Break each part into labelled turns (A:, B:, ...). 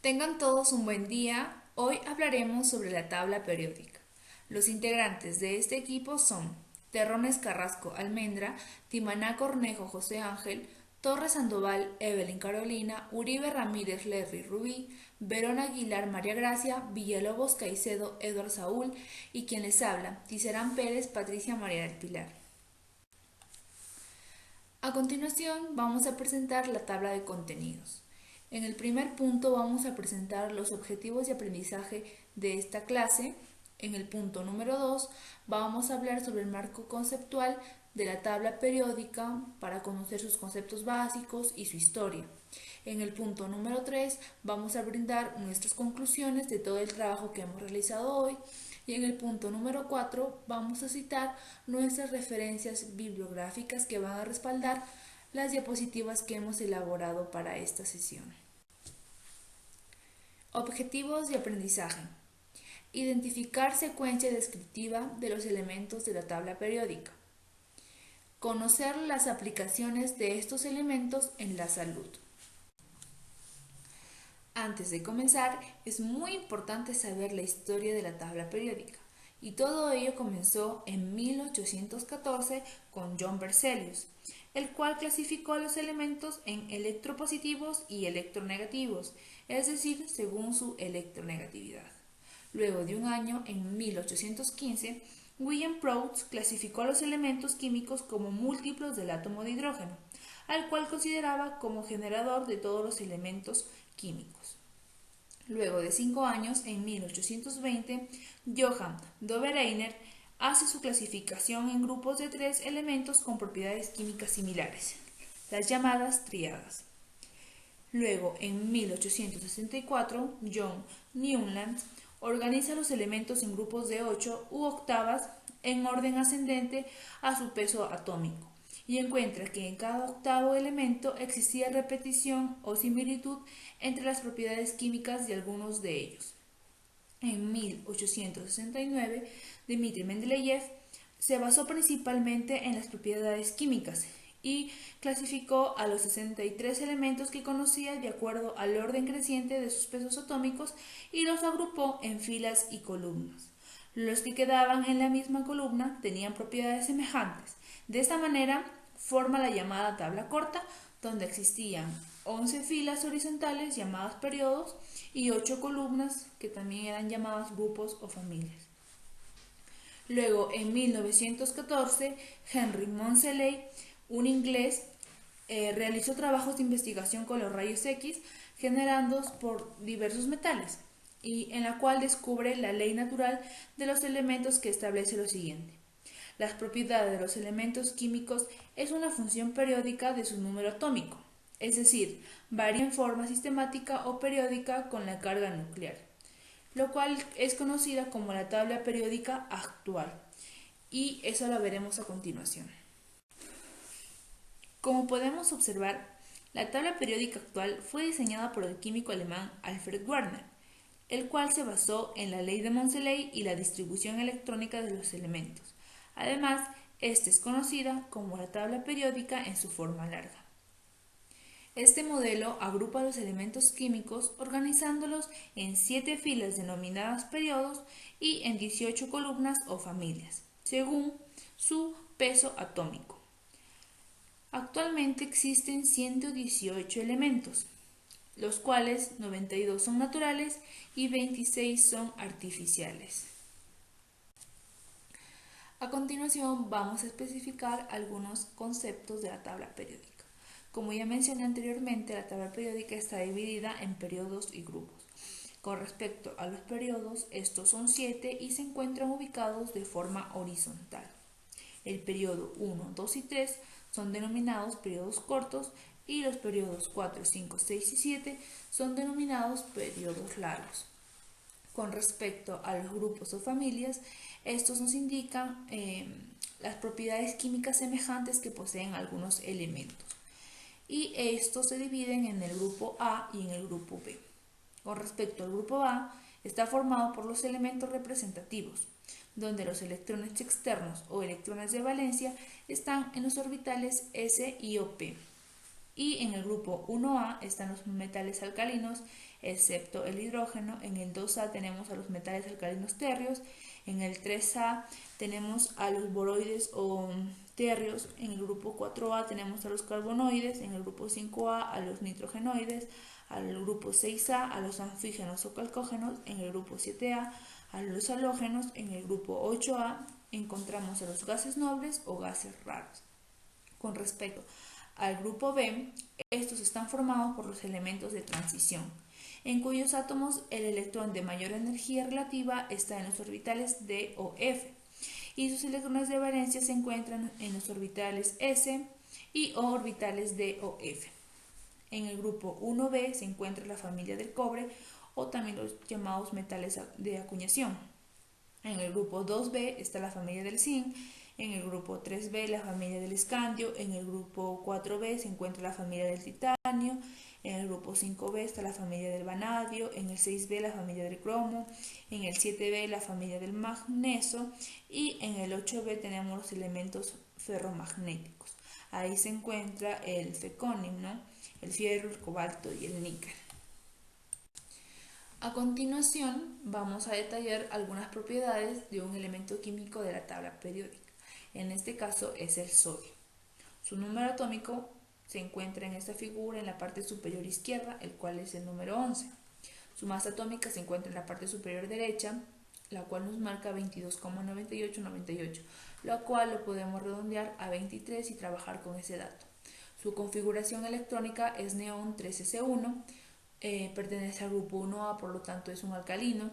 A: Tengan todos un buen día. Hoy hablaremos sobre la tabla periódica. Los integrantes de este equipo son Terrones Carrasco Almendra, Timaná Cornejo José Ángel, Torres Sandoval Evelyn Carolina, Uribe Ramírez Lerry Rubí, Verón Aguilar María Gracia, Villalobos Caicedo Eduardo Saúl y quien les habla, Tiserán Pérez Patricia María del Pilar. A continuación vamos a presentar la tabla de contenidos. En el primer punto vamos a presentar los objetivos de aprendizaje de esta clase. En el punto número 2 vamos a hablar sobre el marco conceptual de la tabla periódica para conocer sus conceptos básicos y su historia. En el punto número 3 vamos a brindar nuestras conclusiones de todo el trabajo que hemos realizado hoy. Y en el punto número 4 vamos a citar nuestras referencias bibliográficas que van a respaldar las diapositivas que hemos elaborado para esta sesión. Objetivos de aprendizaje. Identificar secuencia descriptiva de los elementos de la tabla periódica. Conocer las aplicaciones de estos elementos en la salud. Antes de comenzar, es muy importante saber la historia de la tabla periódica, y todo ello comenzó en 1814 con John Berzelius, el cual clasificó a los elementos en electropositivos y electronegativos, es decir, según su electronegatividad. Luego de un año, en 1815, William Prout clasificó a los elementos químicos como múltiplos del átomo de hidrógeno, al cual consideraba como generador de todos los elementos químicos. Luego de 5 años, en 1820, Johann Dobereiner hace su clasificación en grupos de 3 elementos con propiedades químicas similares, las llamadas tríadas. Luego, en 1864, John Newland organiza los elementos en grupos de 8 u octavas en orden ascendente a su peso atómico, y encuentra que en cada octavo elemento existía repetición o similitud entre las propiedades químicas de algunos de ellos. En 1869, Dmitri Mendeleev se basó principalmente en las propiedades químicas y clasificó a los 63 elementos que conocía de acuerdo al orden creciente de sus pesos atómicos y los agrupó en filas y columnas. Los que quedaban en la misma columna tenían propiedades semejantes. De esta manera forma la llamada tabla corta, donde existían 11 filas horizontales llamadas periodos y 8 columnas que también eran llamadas grupos o familias. Luego, en 1914, Henry Moseley, un inglés, realizó trabajos de investigación con los rayos X generados por diversos metales, y en la cual descubre la ley natural de los elementos que establece lo siguiente. Las propiedades de los elementos químicos es una función periódica de su número atómico, es decir, varía en forma sistemática o periódica con la carga nuclear, lo cual es conocida como la tabla periódica actual, y eso lo veremos a continuación. Como podemos observar, la tabla periódica actual fue diseñada por el químico alemán Alfred Werner, el cual se basó en la ley de Moseley y la distribución electrónica de los elementos. Además, esta es conocida como la tabla periódica en su forma larga. Este modelo agrupa los elementos químicos organizándolos en 7 filas denominadas periodos y en 18 columnas o familias, según su peso atómico. Actualmente existen 118 elementos, los cuales 92 son naturales y 26 son artificiales. A continuación vamos a especificar algunos conceptos de la tabla periódica. Como ya mencioné anteriormente, la tabla periódica está dividida en periodos y grupos. Con respecto a los periodos, estos son 7 y se encuentran ubicados de forma horizontal. El periodo 1, 2 y 3 son denominados periodos cortos y los periodos 4, 5, 6 y 7 son denominados periodos largos. Con respecto a los grupos o familias, estos nos indican las propiedades químicas semejantes que poseen algunos elementos, y estos se dividen en el grupo A y en el grupo B. Con respecto al grupo A, está formado por los elementos representativos, donde los electrones externos o electrones de valencia están en los orbitales s y o p. Y en el grupo 1A están los metales alcalinos, excepto el hidrógeno. En el 2A tenemos a los metales alcalinos tercios. En el 3A tenemos a los boroides o tercios. En el grupo 4A tenemos a los carbonoides. En el grupo 5A a los nitrogenoides. Al grupo 6A a los anfígenos o calcógenos. En el grupo 7A a los halógenos. En el grupo 8A encontramos a los gases nobles o gases raros. Con respecto al grupo B, estos están formados por los elementos de transición, en cuyos átomos el electrón de mayor energía relativa está en los orbitales D o F, y sus electrones de valencia se encuentran en los orbitales S y o orbitales D o F. En el grupo 1B se encuentra la familia del cobre o también los llamados metales de acuñación. En el grupo 2B está la familia del zinc. En el grupo 3B la familia del escandio. En el grupo 4B se encuentra la familia del titanio. En el grupo 5B está la familia del vanadio. En el 6B la familia del cromo. En el 7B la familia del magnesio. Y en el 8B tenemos los elementos ferromagnéticos. Ahí se encuentra el feconio, ¿no? El fierro, el cobalto y el níquel. A continuación vamos a detallar algunas propiedades de un elemento químico de la tabla periódica. En este caso es el sodio. Su número atómico se encuentra en esta figura en la parte superior izquierda, el cual es el número 11. Su masa atómica se encuentra en la parte superior derecha, la cual nos marca 22,9898, lo cual lo podemos redondear a 23 y trabajar con ese dato. Su configuración electrónica es neón 3s1, pertenece al grupo 1A, por lo tanto es un alcalino,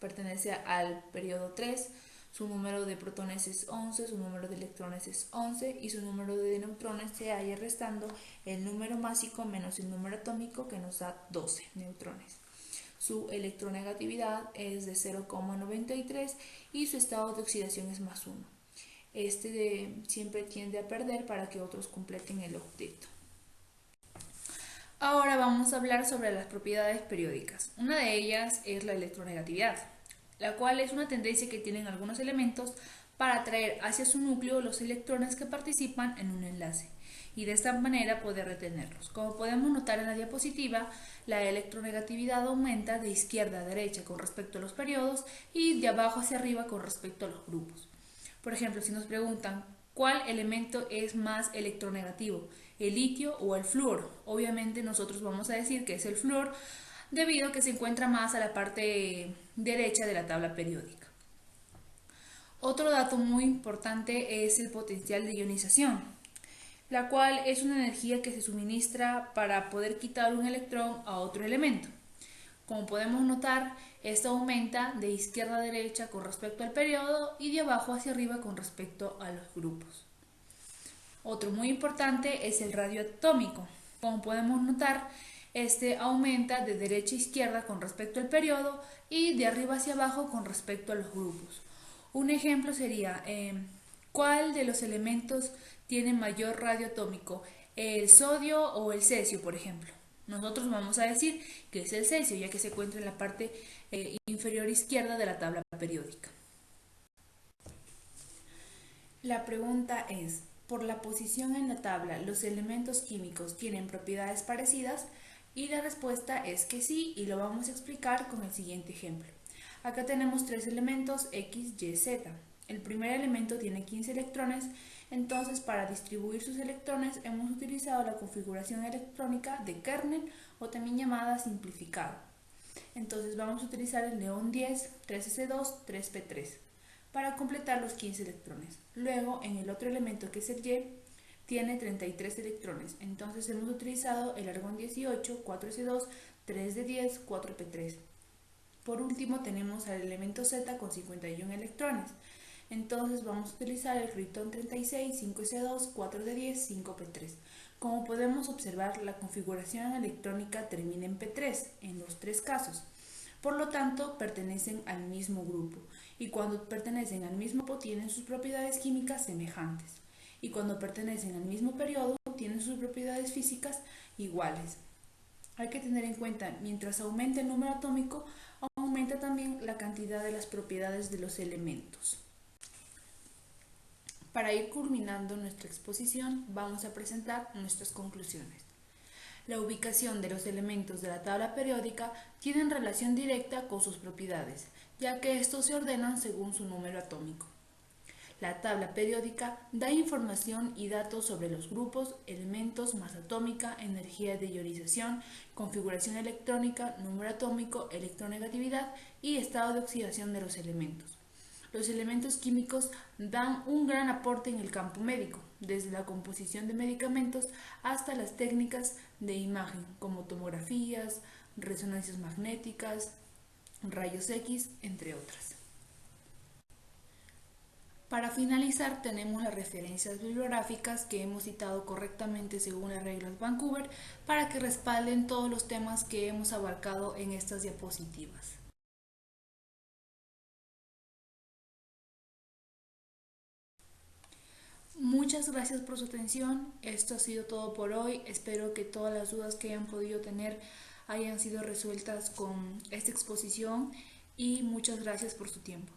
A: pertenece al periodo 3, su número de protones es 11, su número de electrones es 11 y su número de neutrones se halla restando el número másico menos el número atómico, que nos da 12 neutrones. Su electronegatividad es de 0,93 y su estado de oxidación es +1. Siempre tiende a perder para que otros completen el octeto. Ahora vamos a hablar sobre las propiedades periódicas. Una de ellas es la electronegatividad, la cual es una tendencia que tienen algunos elementos para atraer hacia su núcleo los electrones que participan en un enlace y de esta manera poder retenerlos. Como podemos notar en la diapositiva, la electronegatividad aumenta de izquierda a derecha con respecto a los periodos y de abajo hacia arriba con respecto a los grupos. Por ejemplo, si nos preguntan ¿cuál elemento es más electronegativo? ¿El litio o el flúor? Obviamente nosotros vamos a decir que es el flúor debido a que se encuentra más a la parte derecha de la tabla periódica. Otro dato muy importante es el potencial de ionización, la cual es una energía que se suministra para poder quitar un electrón a otro elemento. Como podemos notar, esto aumenta de izquierda a derecha con respecto al periodo y de abajo hacia arriba con respecto a los grupos. Otro muy importante es el radio atómico. Como podemos notar, este aumenta de derecha a izquierda con respecto al periodo y de arriba hacia abajo con respecto a los grupos. Un ejemplo sería, ¿cuál de los elementos tiene mayor radio atómico? ¿El sodio o el cesio, por ejemplo? Nosotros vamos a decir que es el cesio, ya que se encuentra en la parte inferior izquierda de la tabla periódica. La pregunta es, ¿por la posición en la tabla los elementos químicos tienen propiedades parecidas? Y la respuesta es que sí, y lo vamos a explicar con el siguiente ejemplo. Acá tenemos tres elementos X, Y, Z. El primer elemento tiene 15 electrones, entonces para distribuir sus electrones hemos utilizado la configuración electrónica de kernel o también llamada simplificado. Entonces vamos a utilizar el neón 10, 3s2, 3p3 para completar los 15 electrones. Luego en el otro elemento que es el Y tiene 33 electrones, entonces hemos utilizado el argón 18, 4s2, 3d10, 4p3. Por último tenemos al elemento Z con 51 electrones. Entonces vamos a utilizar el critón 36, 5s2, 4d10, 5p3. Como podemos observar, la configuración electrónica termina en p3 en los tres casos. Por lo tanto, pertenecen al mismo grupo. Y cuando pertenecen al mismo grupo tienen sus propiedades químicas semejantes. Y cuando pertenecen al mismo periodo tienen sus propiedades físicas iguales. Hay que tener en cuenta, mientras aumenta el número atómico, aumenta también la cantidad de las propiedades de los elementos. Para ir culminando nuestra exposición, vamos a presentar nuestras conclusiones. La ubicación de los elementos de la tabla periódica tienen relación directa con sus propiedades, ya que estos se ordenan según su número atómico. La tabla periódica da información y datos sobre los grupos, elementos, masa atómica, energía de ionización, configuración electrónica, número atómico, electronegatividad y estado de oxidación de los elementos. Los elementos químicos dan un gran aporte en el campo médico, desde la composición de medicamentos hasta las técnicas de imagen, como tomografías, resonancias magnéticas, rayos X, entre otras. Para finalizar, tenemos las referencias bibliográficas que hemos citado correctamente según las reglas Vancouver para que respalden todos los temas que hemos abarcado en estas diapositivas. Muchas gracias por su atención. Esto ha sido todo por hoy. Espero que todas las dudas que hayan podido tener hayan sido resueltas con esta exposición y muchas gracias por su tiempo.